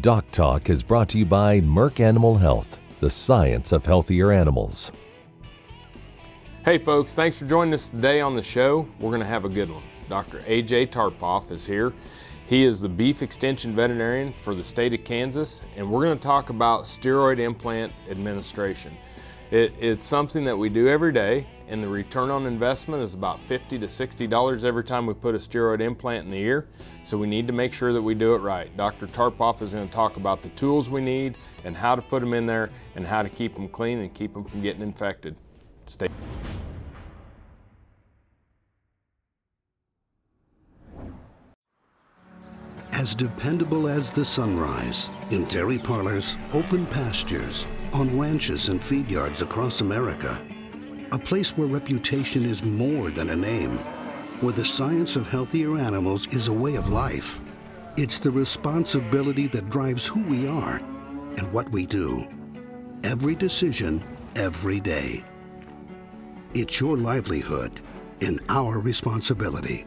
DocTalk is brought to you by Merck Animal Health, the science of healthier animals. Hey folks, thanks for joining us today on the show. We're going to have a good one. Dr. A.J. Tarpoff is here. He is the Beef Extension Veterinarian for the state of Kansas, and we're going to talk about steroid implant administration. It's something that we do every day, and the return on investment is about $50 to $60 every time we put a steroid implant in the ear, so we need to make sure that we do it right. Dr. Tarpoff is going to talk about the tools we need and how to put them in there and how to keep them clean and keep them from getting infected. Stay. As dependable as the sunrise, in dairy parlors, open pastures, on ranches and feed yards across America, a place where reputation is more than a name, where the science of healthier animals is a way of life. It's the responsibility that drives who we are and what we do. Every decision, every day. It's your livelihood and our responsibility.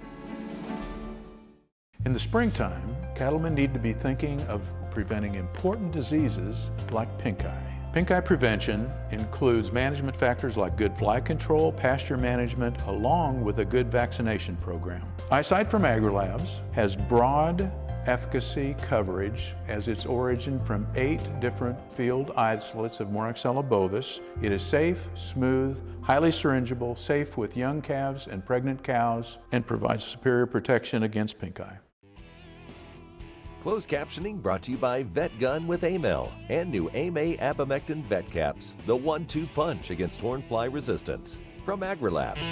In the springtime, cattlemen need to be thinking of preventing important diseases like pink eye. Pink eye prevention includes management factors like good fly control, pasture management, along with a good vaccination program. Eyesight from AgriLabs has broad efficacy coverage as its origin from 8 different field isolates of Moraxella bovis. It is safe, smooth, highly syringeable, safe with young calves and pregnant cows, and provides superior protection against pink eye. Closed captioning brought to you by VetGun with Amel and new AMA Abamectin Vet Caps, the 1-2 punch against hornfly resistance from AgriLabs.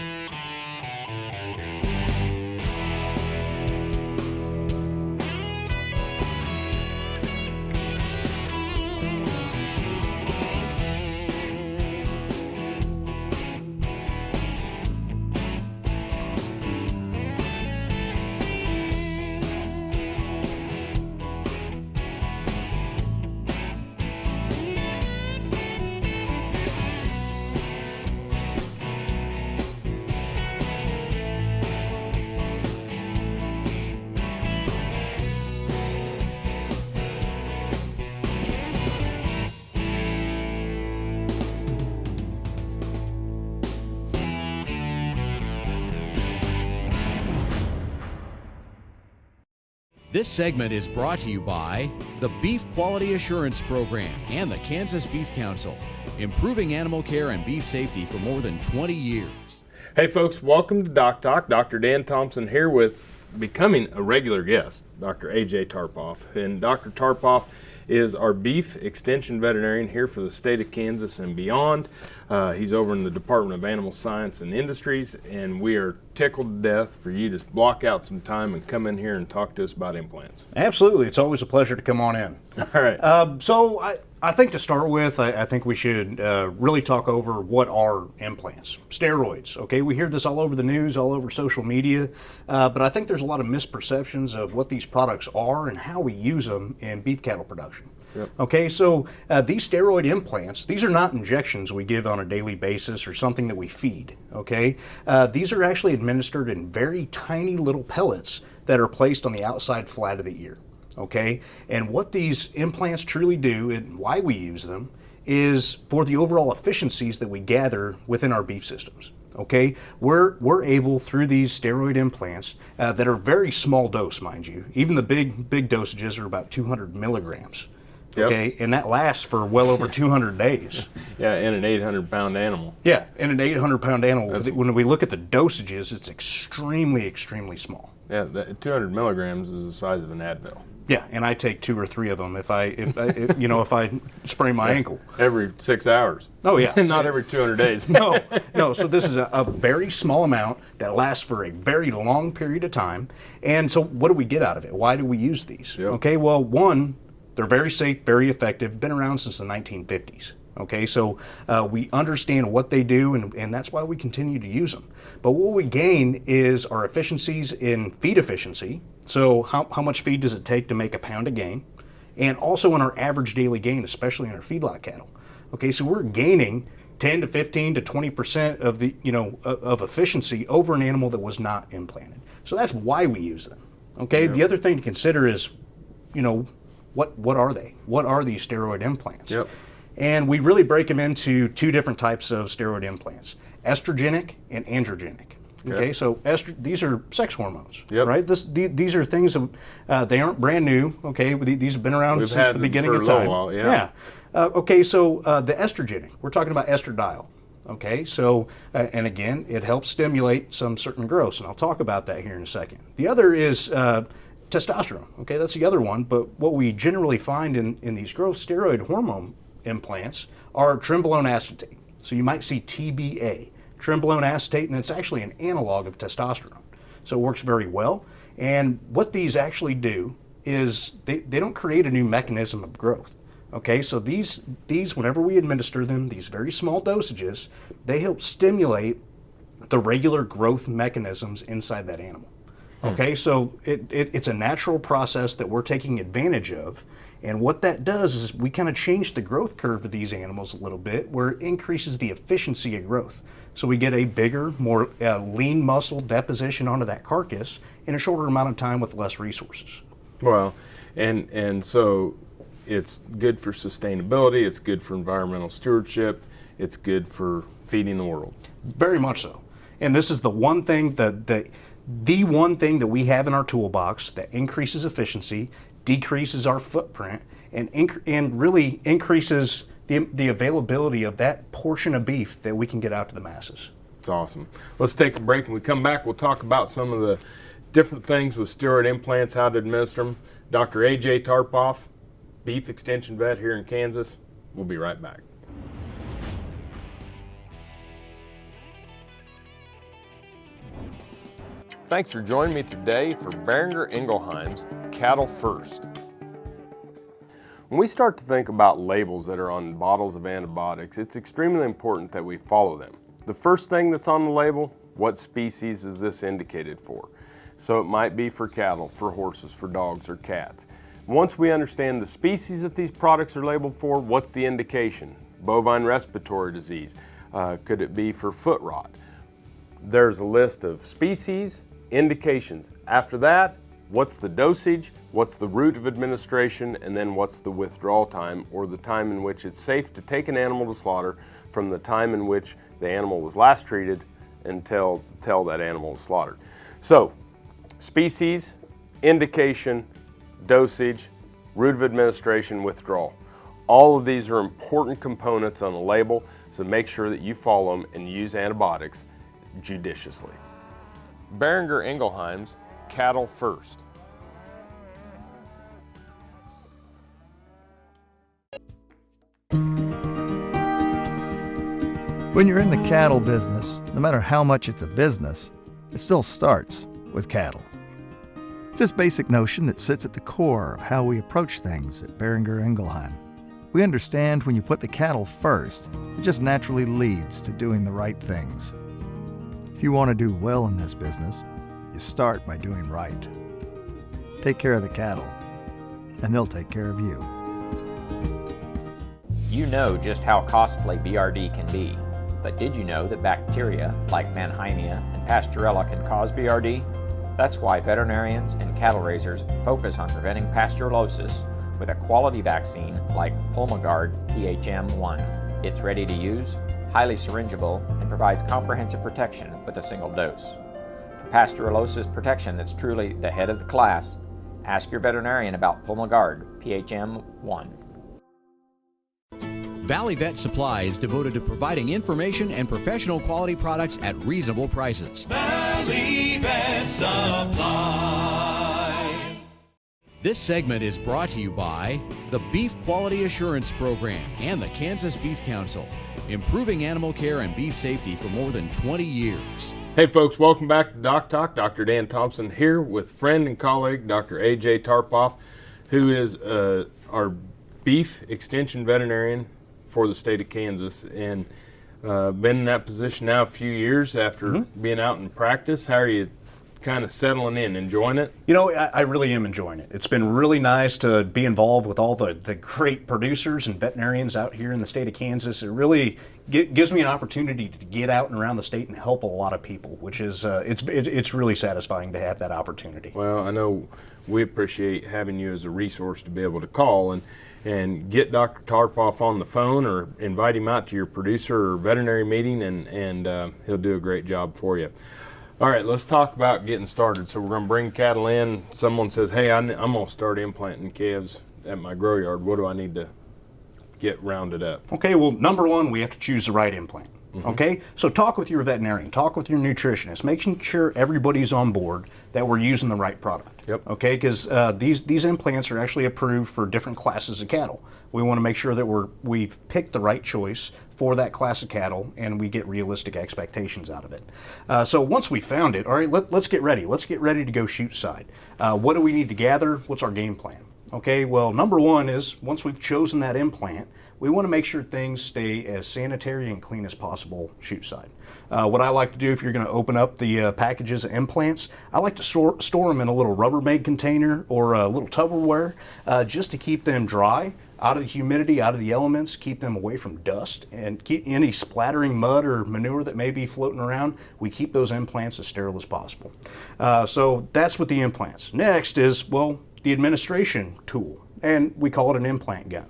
This segment is brought to you by the Beef Quality Assurance Program and the Kansas Beef Council, improving animal care and beef safety for more than 20 years. Hey folks, welcome to DocTalk. Dr. Dan Thompson here with becoming a regular guest, Dr. A.J. Tarpoff. And Dr. Tarpoff is our Beef Extension Veterinarian here for the state of Kansas and beyond. He's over in the Department of Animal Science and Industries, and we are tickled to death for you to block out some time and come in here and talk to us about implants. Absolutely. It's always a pleasure to come on in. All right. So I think to start with, I think we should really talk over what are implants. Steroids, okay? We hear this all over the news, all over social media, but I think there's a lot of misperceptions of what these products are and how we use them in beef cattle production. Yep. Okay, so these steroid implants, these are not injections we give on a daily basis or something that we feed, okay? These are actually administered in very tiny little pellets that are placed on the outside flat of the ear, okay? And what these implants truly do and why we use them is for the overall efficiencies that we gather within our beef systems. Okay, we're able through these steroid implants that are very small dose, mind you. Even the big dosages are about 200 milligrams. Yep. Okay, and that lasts for well over 200 days. Yeah, in an 800-pound animal. Yeah, in an 800-pound animal. When we look at the dosages, it's extremely, extremely small. Yeah, 200 milligrams is the size of an Advil. Yeah, and I take 2 or 3 of them if I sprain my ankle every 6 hours. Oh yeah, not every 200 days. No. So this is a very small amount that lasts for a very long period of time. And so, what do we get out of it? Why do we use these? Yep. Okay, well, one, they're very safe, very effective. Been around since the 1950s. Okay, so we understand what they do, and that's why we continue to use them. But what we gain is our efficiencies in feed efficiency. So how much feed does it take to make a pound of gain? And also in our average daily gain, especially in our feedlot cattle. Okay, so we're gaining 10 to 15 to 20% of the of efficiency over an animal that was not implanted. So that's why we use them. Okay, the other thing to consider is, what are they? What are these steroid implants? Yep. And we really break them into two different types of steroid implants, estrogenic and androgenic. Okay, so these are sex hormones, right? These are things, they aren't brand new, okay? These have been around since the beginning of time. While, yeah. Okay, so the estrogenic, we're talking about estradiol. Okay, so, and again, it helps stimulate some certain growths, and I'll talk about that here in a second. The other is testosterone, okay, that's the other one, but what we generally find in these growth steroid hormone implants are trenbolone acetate. So you might see TBA, trenbolone acetate, and it's actually an analog of testosterone. So it works very well, and what these actually do is they don't create a new mechanism of growth. Okay, so these whenever we administer them, these very small dosages, they help stimulate the regular growth mechanisms inside that animal. Okay, so it's a natural process that we're taking advantage of, and what that does is we kind of change the growth curve of these animals a little bit, where it increases the efficiency of growth. So we get a bigger, more lean muscle deposition onto that carcass in a shorter amount of time with less resources. Well, and so it's good for sustainability, it's good for environmental stewardship, it's good for feeding the world. Very much so. And this is the one thing the one thing that we have in our toolbox that increases efficiency, decreases our footprint, and really increases the availability of that portion of beef that we can get out to the masses. It's awesome. Let's take a break. When we come back, we'll talk about some of the different things with steroid implants, how to administer them. Dr. AJ Tarpoff, Beef Extension Vet here in Kansas. We'll be right back. Thanks for joining me today for Boehringer Ingelheim's Cattle First. When we start to think about labels that are on bottles of antibiotics, it's extremely important that we follow them. The first thing that's on the label, what species is this indicated for? So it might be for cattle, for horses, for dogs, or cats. Once we understand the species that these products are labeled for, what's the indication? Bovine respiratory disease. Could it be for foot rot? There's a list of species, indications. After that, what's the dosage, what's the route of administration, and then what's the withdrawal time, or the time in which it's safe to take an animal to slaughter from the time in which the animal was last treated until that animal was slaughtered. So, species, indication, dosage, route of administration, withdrawal. All of these are important components on the label, so make sure that you follow them and use antibiotics judiciously. Boehringer Ingelheim's Cattle First. When you're in the cattle business, no matter how much it's a business, it still starts with cattle. It's this basic notion that sits at the core of how we approach things at Boehringer Ingelheim. We understand when you put the cattle first, it just naturally leads to doing the right things. If you want to do well in this business, you start by doing right. Take care of the cattle, and they'll take care of you. You know just how costly BRD can be, but did you know that bacteria like Mannheimia and Pasteurella can cause BRD? That's why veterinarians and cattle raisers focus on preventing pasteurellosis with a quality vaccine like Pulmogard PHM1. It's ready to use, highly syringeable, and provides comprehensive protection with a single dose. For pasteurellosis protection that's truly the head of the class, ask your veterinarian about Pulmogard PHM1. Valley Vet Supply is devoted to providing information and professional quality products at reasonable prices. Valley Vet Supply. This segment is brought to you by the Beef Quality Assurance Program and the Kansas Beef Council, improving animal care and beef safety for more than 20 years. Hey folks, welcome back to DocTalk. Dr. Dan Thompson here with friend and colleague Dr. AJ Tarpoff, who is our Beef Extension Veterinarian for the state of Kansas, and been in that position now a few years after being out in practice. How are you kind of settling in, enjoying it? You know, I really am enjoying it. It's been really nice to be involved with all the great producers and veterinarians out here in the state of Kansas. It really gives me an opportunity to get out and around the state and help a lot of people, which is it's really satisfying to have that opportunity. Well, I know we appreciate having you as a resource to be able to call and get Dr. Tarpoff on the phone or invite him out to your producer or veterinary meeting, and he'll do a great job for you. All right, let's talk about getting started. So we're going to bring cattle in. Someone says, hey, I'm going to start implanting calves at my grow yard. What do I need to get rounded up? Okay, well, number one, we have to choose the right implant. Okay, so talk with your veterinarian, talk with your nutritionist, making sure everybody's on board that we're using the right product. Yep. Okay, because these implants are actually approved for different classes of cattle. We want to make sure that we've picked the right choice for that class of cattle, and we get realistic expectations out of it. So once we found it, all right, let's get ready. Let's get ready to go shoot side. What do we need to gather? What's our game plan? Okay, well, number one is once we've chosen that implant, we want to make sure things stay as sanitary and clean as possible shoot side. What I like to do if you're going to open up the packages of implants, I like to store them in a little Rubbermaid container or a little Tupperware just to keep them dry, out of the humidity, out of the elements, keep them away from dust, and keep any splattering mud or manure that may be floating around. We keep those implants as sterile as possible. So that's with the implants. Next is, well, the administration tool, and we call it an implant gun.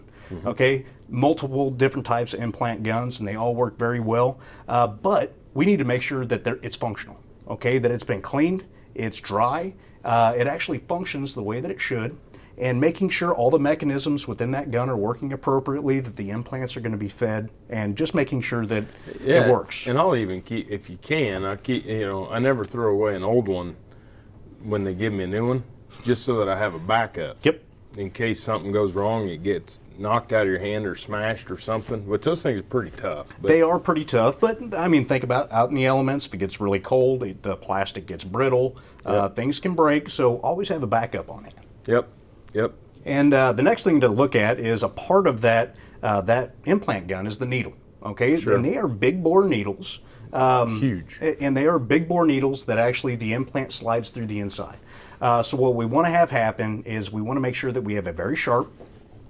Okay, multiple different types of implant guns, and they all work very well, but we need to make sure that it's functional, okay, that it's been cleaned, it's dry, it actually functions the way that it should, and making sure all the mechanisms within that gun are working appropriately, that the implants are going to be fed, and just making sure that it works. And I'll even keep, if you can, I never throw away an old one when they give me a new one, just so that I have a backup. Yep. In case something goes wrong, it gets knocked out of your hand or smashed or something. But those things are pretty tough. They are pretty tough, but I mean, think about out in the elements. If it gets really cold, the plastic gets brittle, things can break, so always have a backup on it. Yep. And the next thing to look at is a part of that implant gun is the needle, okay? Sure. And they are big bore needles. Huge. And they are big bore needles that actually the implant slides through the inside. So what we want to have happen is we want to make sure that we have a very sharp,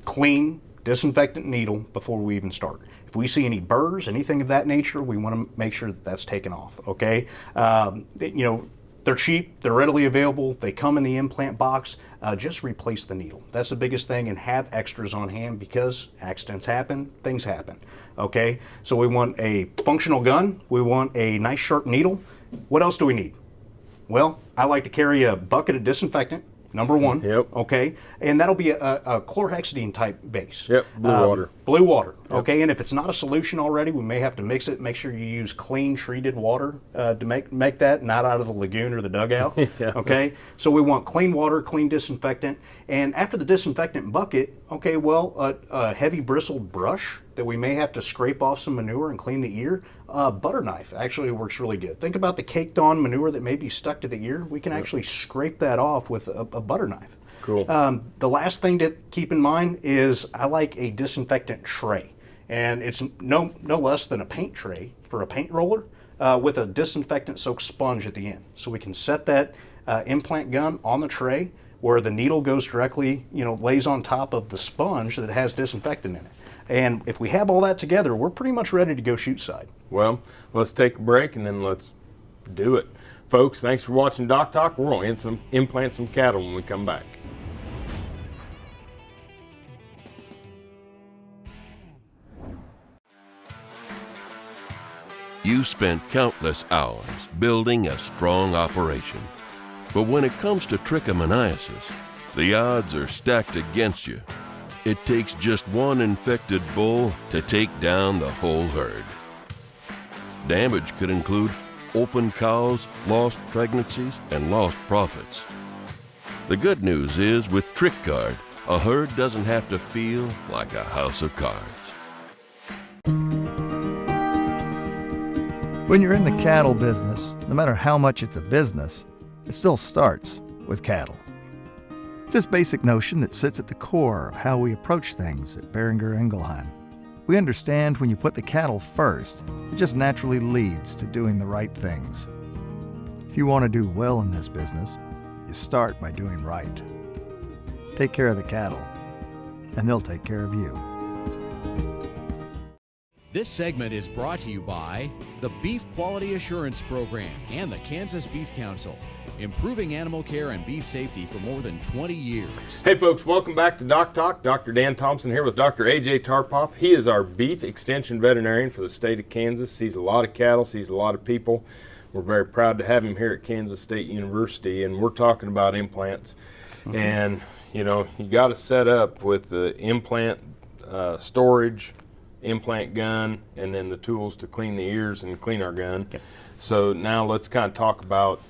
clean, disinfectant needle before we even start. If we see any burrs, anything of that nature, we want to make sure that that's taken off, okay? They're cheap, they're readily available, they come in the implant box. Just replace the needle. That's the biggest thing, and have extras on hand because accidents happen, things happen, okay? So we want a functional gun, we want a nice sharp needle. What else do we need? Well, I like to carry a bucket of disinfectant, number one. Yep. Okay, and that'll be a chlorhexidine type base. Yep, blue water. Blue water, Yep. okay, and if it's not a solution already, we may have to mix it. Make sure you use clean treated water to make that, not out of the lagoon or the dugout, Yeah. okay? So we want clean water, clean disinfectant, and after the disinfectant bucket, okay, well, a heavy bristled brush that we may have to scrape off some manure and clean the ear. Butter knife actually works really good. Think about the caked on manure that may be stuck to the ear. We can actually scrape that off with a butter knife. Cool. The last thing to keep in mind is I like a disinfectant tray, and it's no less than a paint tray for a paint roller with a disinfectant soaked sponge at the end. So we can set that implant gun on the tray where the needle goes directly, lays on top of the sponge that has disinfectant in it. And if we have all that together, we're pretty much ready to go shoot side. Well, let's take a break and then let's do it. Folks, thanks for watching DocTalk. We're going to implant some cattle when we come back. You spent countless hours building a strong operation. But when it comes to trichomoniasis, the odds are stacked against you. It takes just one infected bull to take down the whole herd. Damage could include open cows, lost pregnancies, and lost profits. The good news is with TrichGuard, a herd doesn't have to feel like a house of cards. When you're in the cattle business, no matter how much it's a business, it still starts with cattle. It's this basic notion that sits at the core of how we approach things at Boehringer Ingelheim. We understand when you put the cattle first, it just naturally leads to doing the right things. If you want to do well in this business, you start by doing right. Take care of the cattle, and they'll take care of you. This segment is brought to you by the Beef Quality Assurance Program and the Kansas Beef Council, improving animal care and beef safety for more than 20 years. Hey folks, welcome back to DocTalk. Dr. Dan Thompson here with Dr. AJ Tarpoff. He is our Beef Extension Veterinarian for the state of Kansas. Sees a lot of cattle, sees a lot of people. We're very proud to have him here at Kansas State University, and we're talking about implants. And you know, you got to set up with the implant storage, implant gun, and then the tools to clean the ears and clean our gun. Yep. So now let's kind of talk about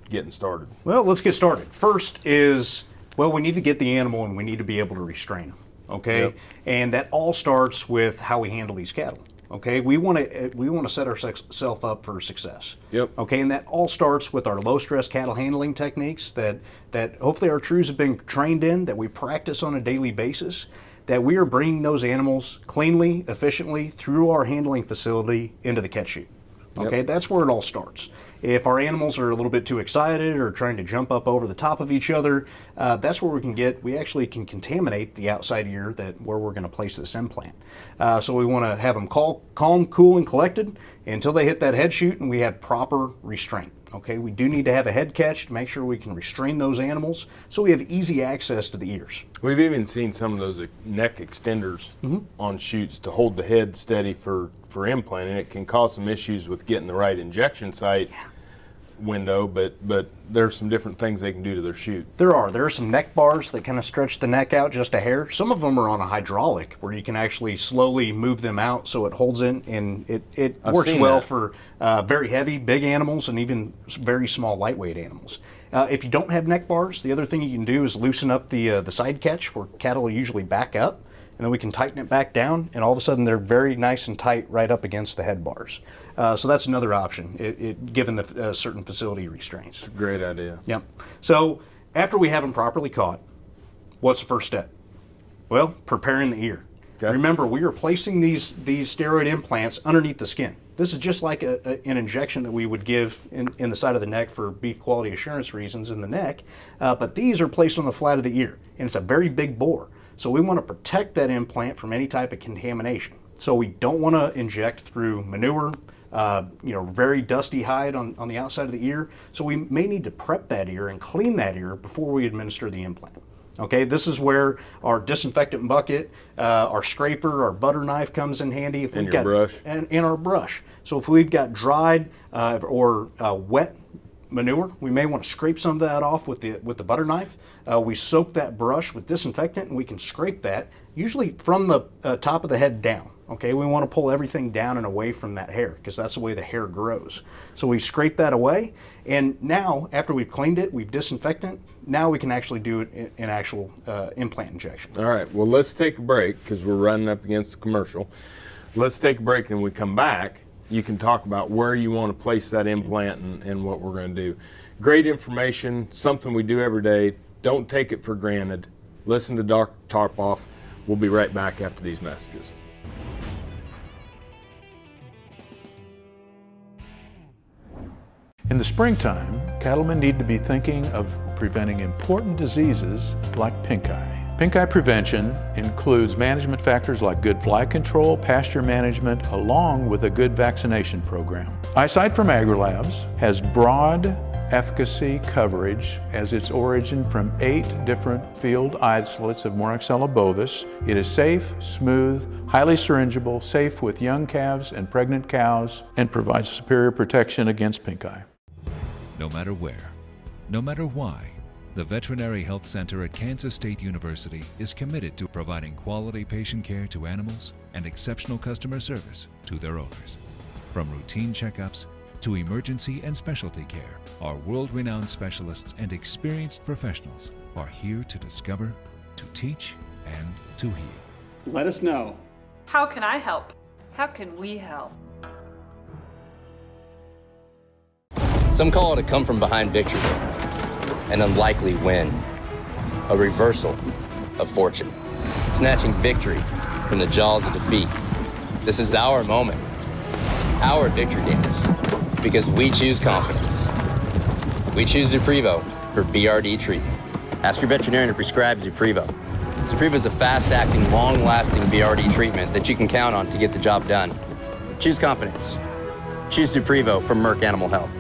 getting started. Well, let's get started. First is, well, we need to get the animal and we need to be able to restrain them, okay? Yep. And that all starts with how we handle these cattle, okay? We want to set ourselves up for success. Yep. Okay, and that all starts with our low-stress cattle handling techniques that hopefully our crews have been trained in, that we practice on a daily basis, that we are bringing those animals cleanly, efficiently through our handling facility into the catch chute. Okay, Yep. That's where it all starts. If our animals are a little bit too excited or trying to jump up over the top of each other, that's where we actually can contaminate the outside ear where we're going to place this implant. So we want to have them calm, cool, and collected until they hit that head chute and we have proper restraint. Okay, we do need to have a head catch to make sure we can restrain those animals so we have easy access to the ears. We've even seen some of those neck extenders on chutes to hold the head steady for implant, and it can cause some issues with getting the right injection site window, but there's some different things they can do to their chute. There are some neck bars that kind of stretch the neck out just a hair. Some of them are on a hydraulic where you can actually slowly move them out so it holds in, and it works well for very heavy, big animals and even very small, lightweight animals. If you don't have neck bars, the other thing you can do is loosen up the side catch where cattle usually back up, and then we can tighten it back down, and all of a sudden they're very nice and tight right up against the head bars. So that's another option, given the certain facility restraints. It's a great idea. Yep. So after we have them properly caught, what's the first step? Well, preparing the ear. Okay. Remember, we are placing these steroid implants underneath the skin. This is just like an injection that we would give in the side of the neck for beef quality assurance reasons in the neck, but these are placed on the flat of the ear, and it's a very big bore. So we want to protect that implant from any type of contamination. So we don't want to inject through manure, very dusty hide on the outside of the ear. So we may need to prep that ear and clean that ear before we administer the implant. Okay, this is where our disinfectant bucket, our scraper, our butter knife comes in handy. If we've got brush. And our brush. So if we've got dried or wet manure, we may want to scrape some of that off with the butter knife. We soak that brush with disinfectant and we can scrape that, usually from the top of the head down. Okay, we want to pull everything down and away from that hair because that's the way the hair grows. So we scrape that away, and now after we've cleaned it, we've disinfectant, now we can actually do it in actual implant injection. All right, well, let's take a break because we're running up against the commercial. Let's take a break, and when we come back, you can talk about where you want to place that implant and what we're going to do. Great information, something we do every day. Don't take it for granted. Listen to Dr. Tarpoff. We'll be right back after these messages. In the springtime, cattlemen need to be thinking of preventing important diseases like pink eye. Pink eye prevention includes management factors like good fly control, pasture management, along with a good vaccination program. Eyesight from AgriLabs has broad efficacy coverage as its origin from 8 different field isolates of Moraxella bovis. It is safe, smooth, highly syringeable, safe with young calves and pregnant cows, and provides superior protection against pink eye. No matter where, no matter why, the Veterinary Health Center at Kansas State University is committed to providing quality patient care to animals and exceptional customer service to their owners. From routine checkups to emergency and specialty care, our world-renowned specialists and experienced professionals are here to discover, to teach, and to heal. Let us know. How can I help? How can we help? Some call it a come-from-behind victory, an unlikely win, a reversal of fortune, snatching victory from the jaws of defeat. This is our moment, our victory dance, because we choose confidence. We choose Zuprevo for BRD treatment. Ask your veterinarian to prescribe Zuprevo. Zuprevo is a fast-acting, long-lasting BRD treatment that you can count on to get the job done. Choose confidence. Choose Zuprevo from Merck Animal Health.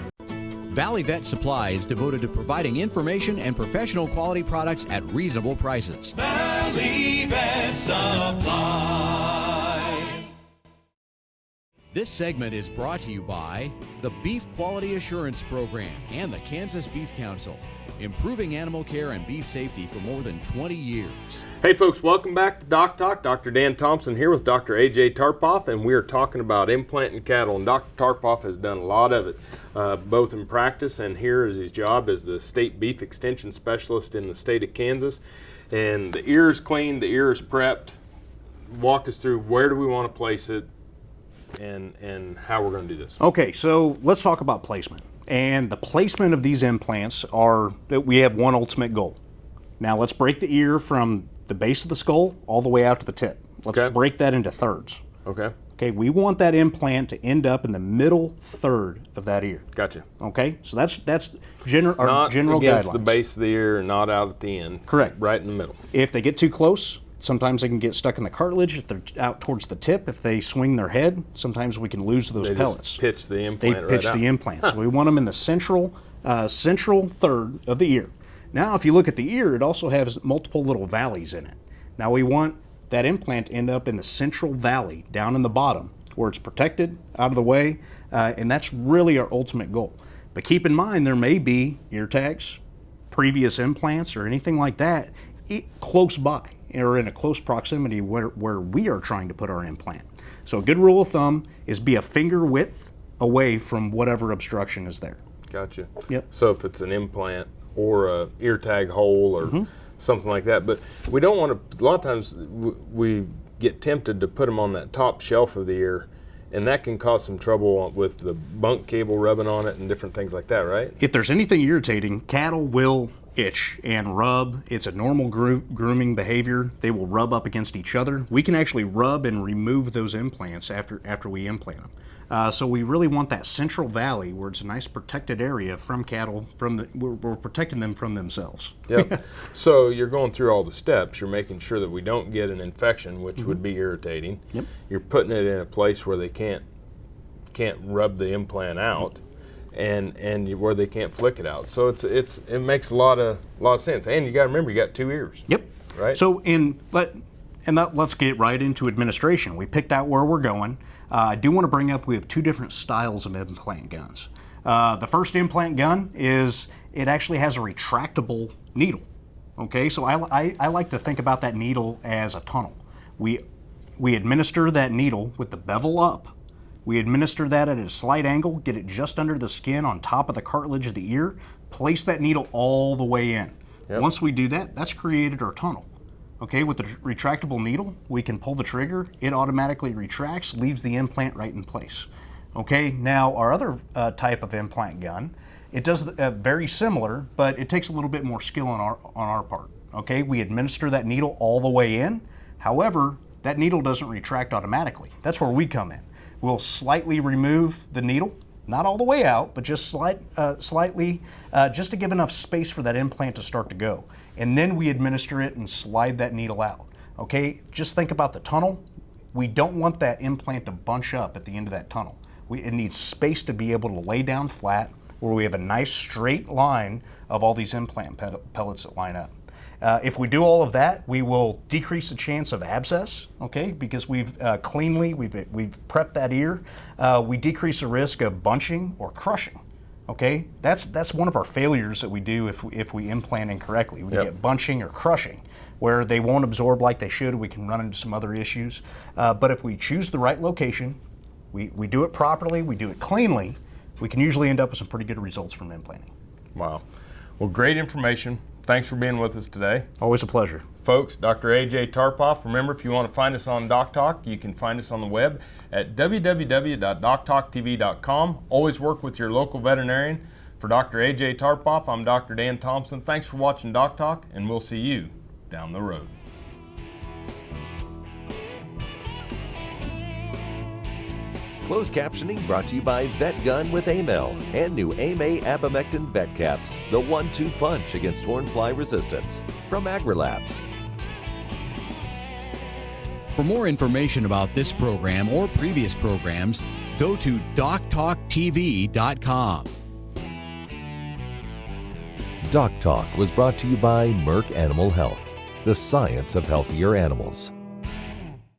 Valley Vet Supply is devoted to providing information and professional quality products at reasonable prices. Valley Vet Supply. This segment is brought to you by the Beef Quality Assurance Program and the Kansas Beef Council, improving animal care and beef safety for more than 20 years. Hey folks, welcome back to DocTalk. Dr. Dan Thompson here with Dr. AJ Tarpoff, and we are talking about implanting cattle. And Dr. Tarpoff has done a lot of it, both in practice and here is his job as the state beef extension specialist in the state of Kansas. And the ear is cleaned, the ear is prepped. Walk us through where do we want to place it and how we're going to do this. Okay, so let's talk about placement. And the placement of these implants are that we have one ultimate goal. Now let's break the ear from the base of the skull all the way out to the tip. Let's break that into thirds. Okay. Okay, we want that implant to end up in the middle third of that ear. Gotcha. Okay, so that's general not against guidelines. the base of the ear, not out at the end. Correct. Right in the middle. If they get too close, sometimes they can get stuck in the cartilage. If they're out towards the tip, if they swing their head, sometimes we can lose those pellets. Just pitch the implant They pitch the implant. So we want them in the central third of the ear. Now, if you look at the ear, it also has multiple little valleys in it. Now we want that implant to end up in the central valley, down in the bottom, where it's protected, out of the way, and that's really our ultimate goal. But keep in mind, there may be ear tags, previous implants, or anything like that close by, or in a close proximity where we are trying to put our implant. So a good rule of thumb is be a finger width away from whatever obstruction is there. Gotcha. Yep. So if it's an implant or a ear tag hole or something like that, but we don't want to, a lot of times we get tempted to put them on that top shelf of the ear, and that can cause some trouble with the bunk cable rubbing on it and different things like that, right? If there's anything irritating, cattle will itch and rub. It's a normal grooming behavior. They will rub up against each other. We can actually rub and remove those implants after we implant them. So we really want that central valley where it's a nice protected area from cattle. We're protecting them from themselves. Yep. So you're going through all the steps. You're making sure that we don't get an infection, which would be irritating. Yep. You're putting it in a place where they can't rub the implant out, and where they can't flick it out. So it makes a lot of sense. And you got to remember, you got two ears. Yep. Right. So let's get right into administration. We picked out where we're going. I do want to bring up we have two different styles of implant guns. The first implant gun it actually has a retractable needle. Okay, so I like to think about that needle as a tunnel. We administer that needle with the bevel up. We administer that at a slight angle, get it just under the skin on top of the cartilage of the ear, place that needle all the way in. Yep. Once we do that, that's created our tunnel. Okay, with the retractable needle, we can pull the trigger, it automatically retracts, leaves the implant right in place. Okay, now our other type of implant gun, it does very similar, but it takes a little bit more skill on our part. Okay, we administer that needle all the way in. However, that needle doesn't retract automatically. That's where we come in. We'll slightly remove the needle, not all the way out, but just slightly, just to give enough space for that implant to start to go. And then we administer it and slide that needle out. Okay, just think about the tunnel. We don't want that implant to bunch up at the end of that tunnel. It needs space to be able to lay down flat where we have a nice straight line of all these implant pellets that line up. If we do all of that, we will decrease the chance of abscess, okay, because we've prepped that ear. We decrease the risk of bunching or crushing, okay? That's one of our failures that we do if we implant incorrectly. We get bunching or crushing, where they won't absorb like they should. We can run into some other issues. But if we choose the right location, we do it properly, we do it cleanly, we can usually end up with some pretty good results from implanting. Wow. Well, great information. Thanks for being with us today. Always a pleasure. Folks, Dr. AJ Tarpoff. Remember, if you want to find us on DocTalk, you can find us on the web at www.doctalktv.com. Always work with your local veterinarian. For Dr. AJ Tarpoff, I'm Dr. Dan Thompson. Thanks for watching DocTalk, and we'll see you down the road. Closed captioning brought to you by Vet Gun with Amel and new AMA Abamectin Vet Caps, the 1-2 punch against hornfly resistance. From AgriLabs. For more information about this program or previous programs, go to DocTalkTV.com. DocTalk was brought to you by Merck Animal Health, the science of healthier animals.